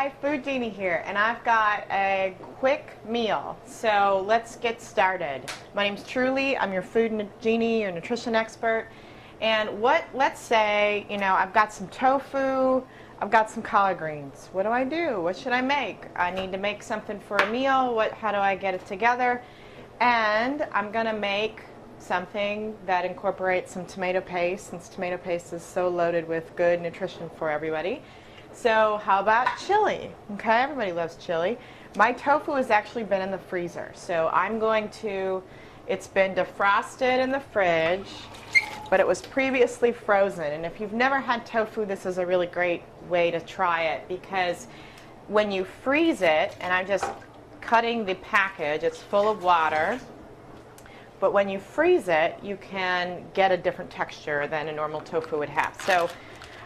Hi, Food Genie here, and I've got a quick meal. So let's get started. My name's Truly. I'm your Food Genie, your nutrition expert. And let's say, I've got some tofu, I've got some collard greens. What do I do? What should I make? I need to make something for a meal. How do I get it together? And I'm gonna make something that incorporates some tomato paste, since tomato paste is so loaded with good nutrition for everybody. So how about chili? Okay, everybody loves chili. My tofu has actually been in the freezer, so it's been defrosted in the fridge, but it was previously frozen. And if you've never had tofu, this is a really great way to try it, because when you freeze it, and I'm just cutting the package, it's full of water, but when you freeze it, you can get a different texture than a normal tofu would have. So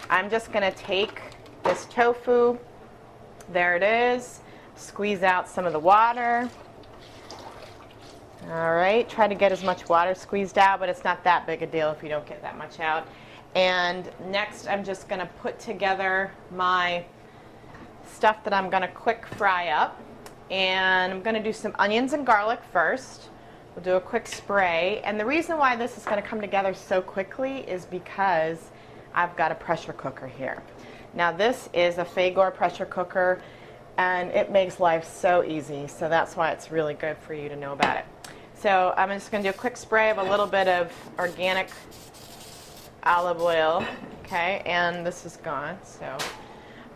I'm just going to take this tofu, there it is, squeeze out some of the water. All right, try to get as much water squeezed out, but it's not that big a deal if you don't get that much out. And next I'm just going to put together my stuff that I'm going to quick fry up. And I'm going to do some onions and garlic first. We'll do a quick spray. And the reason why this is going to come together so quickly is because I've got a pressure cooker here. Now this is a Fagor pressure cooker, and it makes life so easy, so that's why it's really good for you to know about it. So I'm just going to do a quick spray of a little bit of organic olive oil, okay, and this is gone, so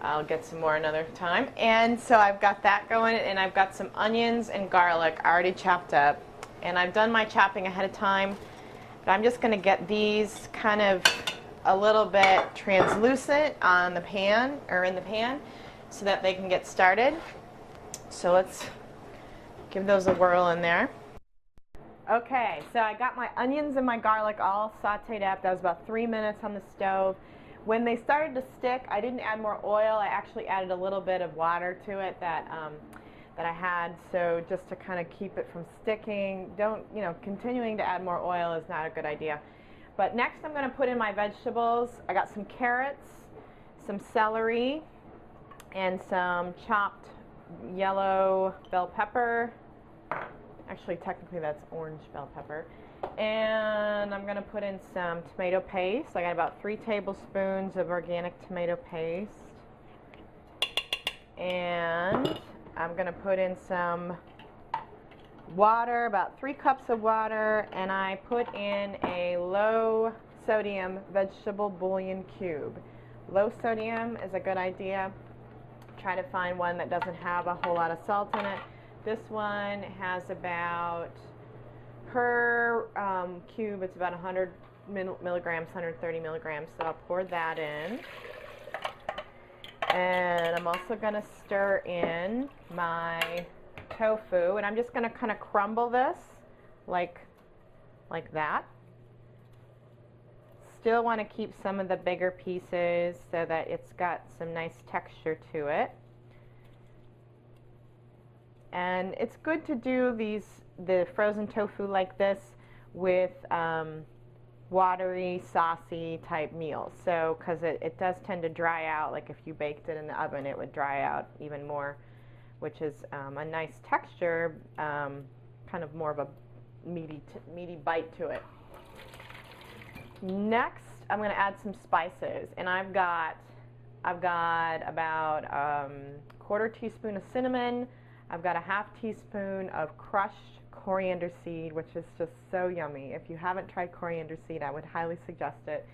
I'll get some more another time. And so I've got that going, and I've got some onions and garlic already chopped up, and I've done my chopping ahead of time, but I'm just going to get these kind of a little bit translucent on the pan, or in the pan, so that they can get started. So let's give those a whirl in there. Okay, so I got my onions and my garlic all sauteed up. That was about 3 minutes on the stove. When they started to stick, I didn't add more oil. I actually added a little bit of water to it that I had, so just to kind of keep it from sticking. Continuing to add more oil is not a good idea. But next I'm going to put in my vegetables. I got some carrots, some celery, and some chopped yellow bell pepper. Actually, technically that's orange bell pepper. And I'm going to put in some tomato paste. I got about 3 tablespoons of organic tomato paste. And I'm going to put in some water, about 3 cups of water, and I put in a low sodium vegetable bouillon cube. Low sodium is a good idea. Try to find one that doesn't have a whole lot of salt in it. This one has about, per cube, it's about 100 milligrams, 130 milligrams, so I'll pour that in. And I'm also going to stir in my tofu, and I'm just going to kind of crumble this like that. Still want to keep some of the bigger pieces so that it's got some nice texture to it. And it's good to do the frozen tofu like this with watery, saucy type meals. So, because it does tend to dry out, like if you baked it in the oven, it would dry out even more, which is a nice texture, kind of more of a meaty bite to it. Next, I'm going to add some spices, and I've got about a 1/4 teaspoon of cinnamon. I've got a 1/2 teaspoon of crushed coriander seed, which is just so yummy. If you haven't tried coriander seed, I would highly suggest it.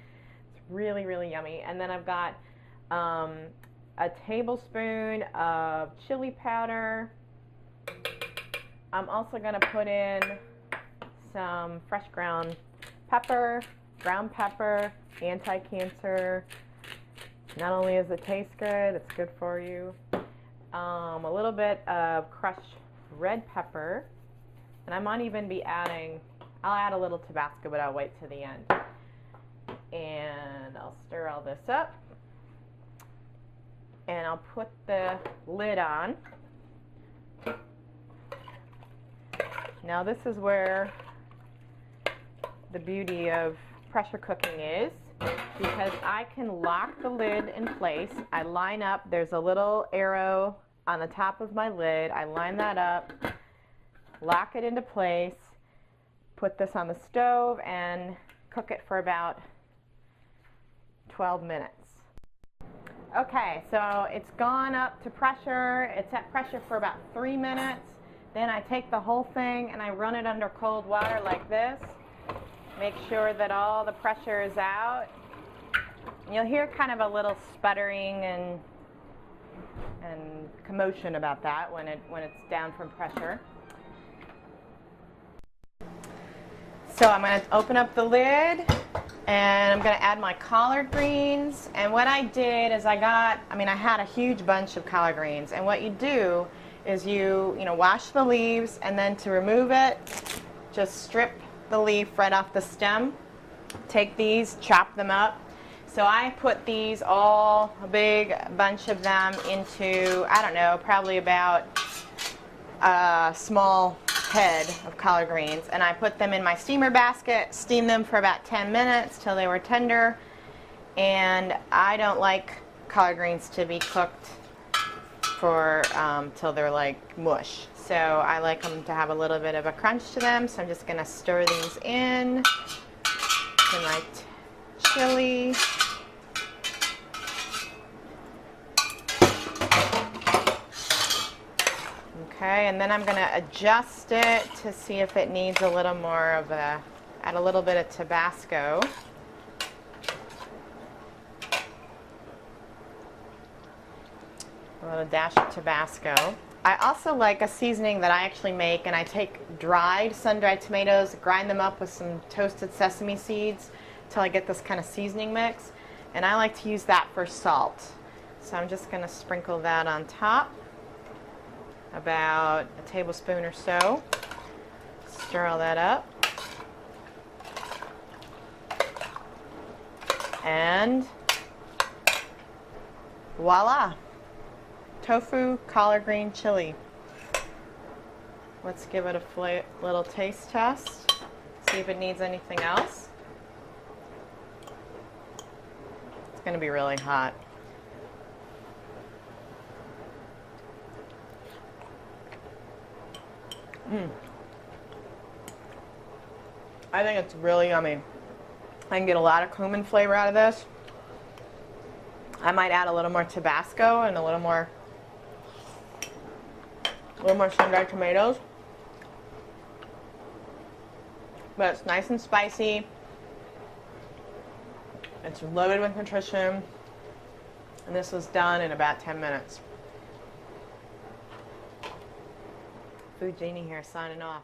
It's really, really yummy. And then I've got a tablespoon of chili powder. I'm also going to put in some fresh ground pepper, ground pepper, anti-cancer. Not only does it taste good, it's good for you. A little bit of crushed red pepper, and I might even be adding, I'll add a little Tabasco, but I'll wait to the end. And I'll stir all this up, and I'll put the lid on. Now this is where the beauty of pressure cooking is. because I can lock the lid in place. I line up, there's a little arrow on the top of my lid. I line that up, lock it into place, put this on the stove, and cook it for about 12 minutes. Okay, so it's gone up to pressure. It's at pressure for about 3 minutes. Then I take the whole thing and I run it under cold water like this. Make sure that all the pressure is out. And you'll hear kind of a little sputtering and commotion about that when it's down from pressure. So I'm going to open up the lid and I'm going to add my collard greens. And what I did is I had a huge bunch of collard greens. And what you do is you wash the leaves, and then to remove it, just strip the leaf right off the stem. Take these, chop them up. So I put these a big bunch of them into, I don't know, probably about a small head of collard greens, and I put them in my steamer basket, steam them for about 10 minutes till they were tender. And I don't like collard greens to be cooked for till they're like mush. So I like them to have a little bit of a crunch to them. So I'm just going to stir these in to my chili. Okay, and then I'm going to adjust it to see if it needs a little more of add a little bit of Tabasco. A little dash of Tabasco. I also like a seasoning that I actually make, and I take sun-dried tomatoes, grind them up with some toasted sesame seeds until I get this kind of seasoning mix. And I like to use that for salt. So I'm just going to sprinkle that on top. About a tablespoon or so. Stir all that up. And voila! Tofu collard green chili. Let's give it a little taste test. See if it needs anything else. It's going to be really hot. I think it's really yummy. I can get a lot of cumin flavor out of this. I might add a little more Tabasco and a little more sun-dried tomatoes. But it's nice and spicy. It's loaded with nutrition. And this was done in about 10 minutes. Food Genie here, signing off.